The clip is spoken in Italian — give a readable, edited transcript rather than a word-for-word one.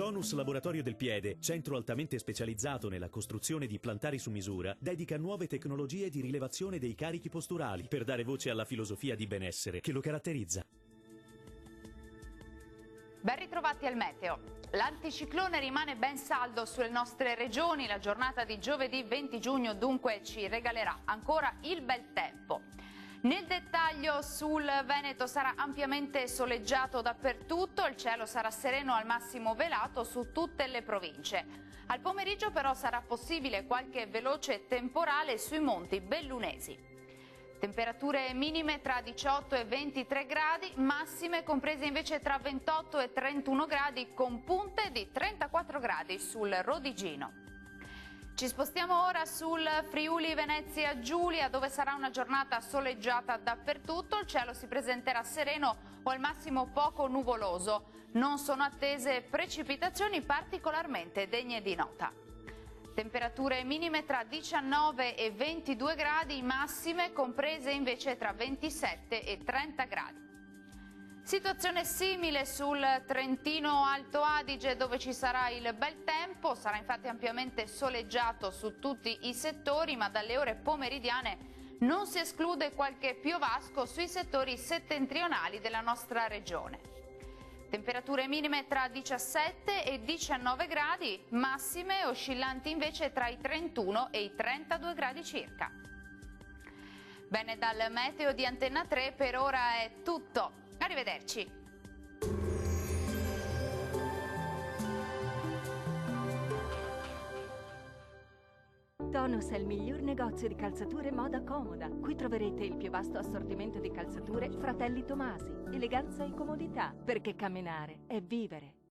Tonus Laboratorio del Piede, centro altamente specializzato nella costruzione di plantari su misura, dedica nuove tecnologie di rilevazione dei carichi posturali per dare voce alla filosofia di benessere che lo caratterizza. Ben ritrovati al meteo. L'anticiclone rimane ben saldo sulle nostre regioni. La giornata di giovedì 20 giugno dunque ci regalerà ancora il bel tempo. Nel dettaglio, sul Veneto sarà ampiamente soleggiato dappertutto, il cielo sarà sereno al massimo velato su tutte le province. Al pomeriggio però sarà possibile qualche veloce temporale sui monti bellunesi. Temperature minime tra 18 e 23 gradi, massime comprese invece tra 28 e 31 gradi con punte di 34 gradi sul Rodigino. Ci spostiamo ora sul Friuli Venezia Giulia, dove sarà una giornata soleggiata dappertutto, il cielo si presenterà sereno o al massimo poco nuvoloso. Non sono attese precipitazioni particolarmente degne di nota. Temperature minime tra 19 e 22 gradi, massime comprese invece tra 27 e 30 gradi. Situazione simile sul Trentino Alto Adige, dove ci sarà il bel tempo, sarà infatti ampiamente soleggiato su tutti i settori, ma dalle ore pomeridiane non si esclude qualche piovasco sui settori settentrionali della nostra regione. Temperature minime tra 17 e 19 gradi, massime oscillanti invece tra i 31 e i 32 gradi circa. Bene, dal meteo di Antenna 3 per ora è tutto. Arrivederci. Tonus è il miglior negozio di calzature moda comoda. Qui troverete il più vasto assortimento di calzature Fratelli Tomasi. Eleganza e comodità, perché camminare è vivere.